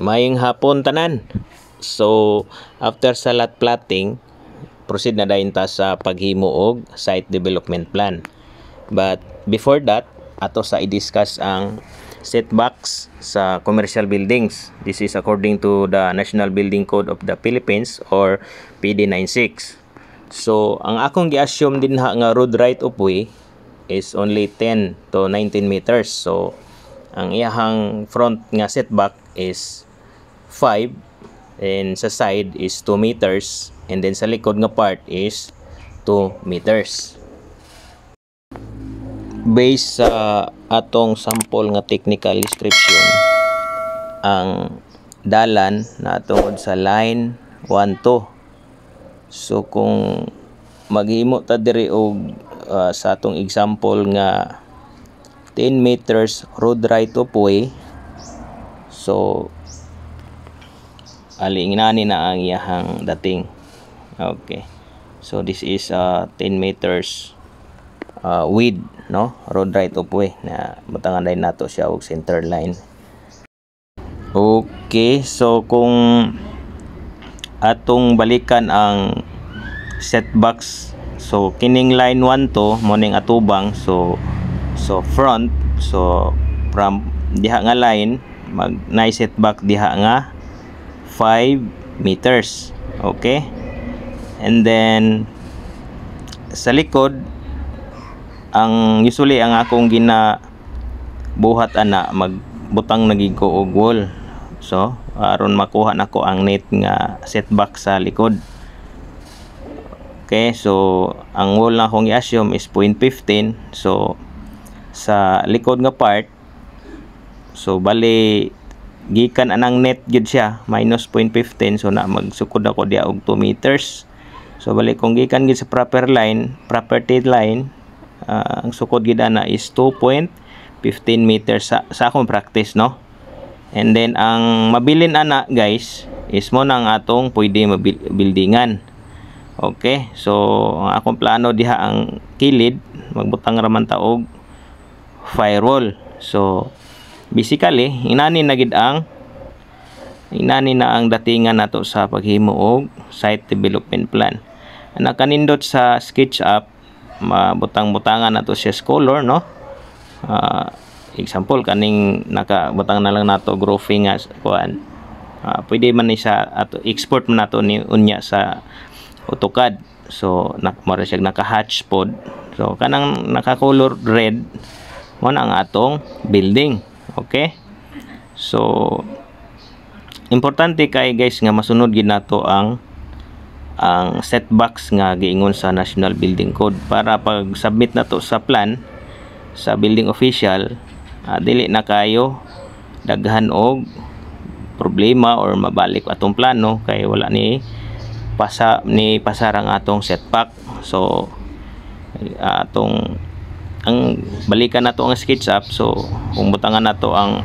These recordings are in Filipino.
Mayong hapon tanan. So after sa lot plotting, proceed na dayon ta sa paghimo og site development plan. But before that, ato sa i-discuss ang setbacks sa commercial buildings. This is according to the National Building Code of the Philippines or PD96. So ang akong gi-assume din nga road right of way is only 10 to 19 meters. So ang iyahang front nga setback is 5, and sa side is 2 meters, and then sa likod nga part is 2 meters. Based sa atong sample nga technical description, ang dalan na tungod sa line 1 2. So kung maghimo ta diri og sa atong example nga 10 meters road right of way, so alinginani na ang iyahang dating. Okay, so this is 10 meters width, no, road right of way na butangan din nato siya og center line. Okay, so kung atong balikan ang setbacks, so kining line 1 to mo ning atubang, so front, so from diha nga line mag na setback diha nga 5 meters. Okay, and then sa likod, ang usually ang akong ginabuhat ana magbutang nagigo og wall, so aron makuha nako ang net nga setback sa likod. Okay, so ang wall na akong i-assume is 0.15. so sa likod nga part, so bali gikan anang net gyud siya minus 0.15, so na magsukod ako dia og 2 meters. So bali kung gikan gid sa proper line, property line, ang sukod gid ana is 2.15 meters sa akong practice, no. And then ang mabilin ana guys is mo nang atong pwede mabildingan. Okay, so ang akong plano diha ang kilid magbutang raman ta og firewall. So basically inani na ang datingan nato sa paghimo og site development plan. Ang nakanindot sa SketchUp, mabutang-butangan nato siya color, no. Example kaning nakabutang na lang nato grouping nga kuan. Pwede man ni sa ato export man nato ni unya sa AutoCAD. So mara siya naka-hatch pod. So kanang naka-color red mo na ang atong building. Okay, so importante kay guys nga masunod gid nato ang setbacks nga giingon sa National Building Code para pag submit nato sa plan sa building official, dili na kayo daghan og problema or mabalik atong plano kay wala ni pasarang atong setback. So ang balikan nato ang SketchUp, so kung butangan nato ang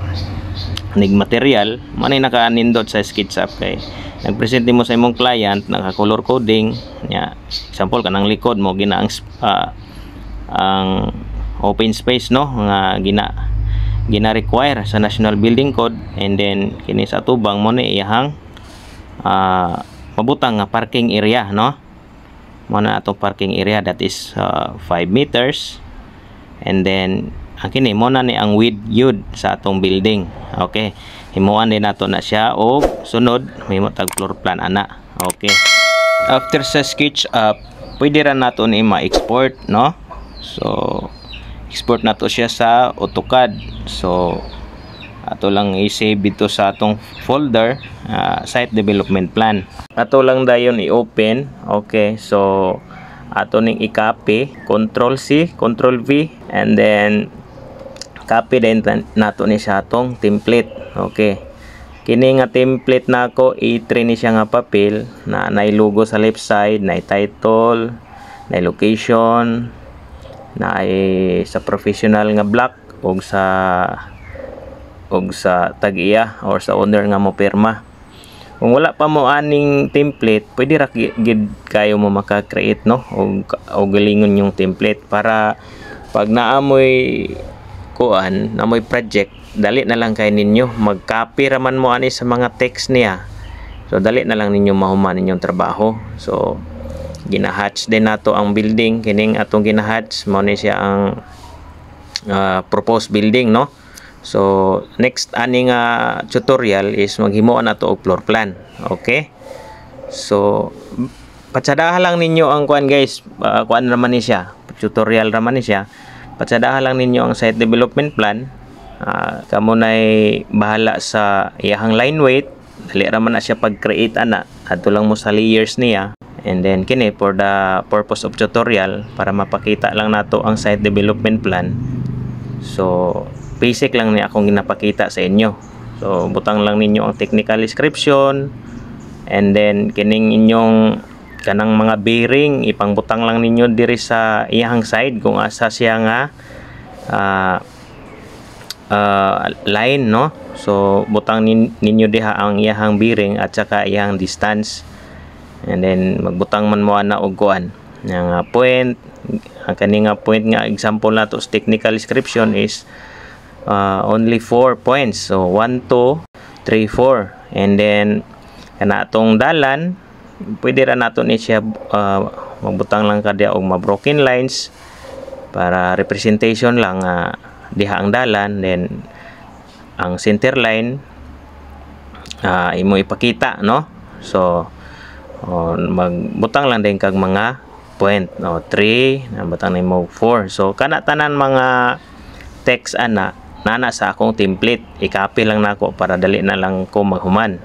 material, manay nakanindot sa SketchUp kay nagpresent mo sa imong client naka color coding nya. Example kanang likod mo gina ang open space, no, nga gina require sa National Building Code, and then kini sa tubang mo ni iyahang mabutang nga parking area, no, mo na atong parking area that is 5 meters. And then ang kini mo na ni ang width yun sa atong building. Okay, himuan din nato na siya og sunod mahimo tag floor plan ana. Okay, after sa SketchUp pwede ra nato ni ma-export, no. So export nato siya sa AutoCAD. So ato lang i-save dito sa atong folder site development plan. Ato lang dayon i-open. Okay, so ato ning i-copy, Control C, Control V, and then copy din nato ni sa atong template. Okay, kini nga template nako i-train ni siya nga papel na nay logo sa left side, nay title, nay location, nay sa professional nga block og sa tag-iya or sa owner nga mo pirma. Kung wala pa mo aning template, pwede ra gid kayo mo maka-create, no, og galingon yung template para pag naamoy kuan, naamoy project, dali na lang kay ninyo mag-copy raman mo ani sa mga text niya. So dali na lang ninyo mahuman ninyong trabaho. So ginahatch din nato ang building, kining atong ginahatch mo ni siya ang proposed building, no? So next ani nga tutorial is maghimuan nato og floor plan. Okay, so patsadahan lang ninyo ang kuan guys, kuan raman ni siya, tutorial raman ni siya. Patsadahan lang ninyo ang site development plan. Kamo nay bahala sa iyahang line weight, dali raman na siya pag-create ana, adto lang mo sa layers niya. And then kini for the purpose of tutorial, para mapakita lang nato ang site development plan. So basic lang ni akong ginapakita sa inyo. So butang lang ninyo ang technical description, and then kining inyong kanang mga bearing ipangbutang lang ninyo diri sa iyang side kung asa siya nga line, no? So butang ninyo diha ang iyang bearing at saka iyang distance, and then magbutang man mo ana og kuan nga point. Ang kani nga point nga example nato sa technical description is only 4 points. So 1, 2, 3, 4. And then kana atong dalan, pwede ra nato ni siya magbutang lang kadya og ma-broken lines para representation lang diha ang dalan. Then ang center line imo ipakita, no? So magbutang lang din kag mga point, no? 3 nabutang nimo 4. So kana tanan mga text ana nana sa akong template, i-copy lang nako para dali na lang ko maghuman.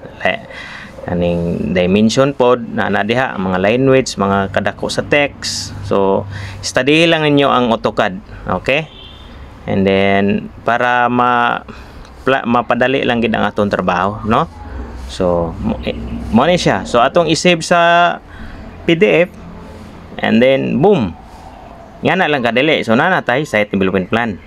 Kaning dimension pod na diha, mga line weights, mga kadako sa text. So study lang ninyo ang AutoCAD, okay? And then para mapadali lang gid ang atong trabaho, no? So mo ni siya. So atong i-save sa PDF, and then boom, nga na lang kadali. So nanatay site development plan.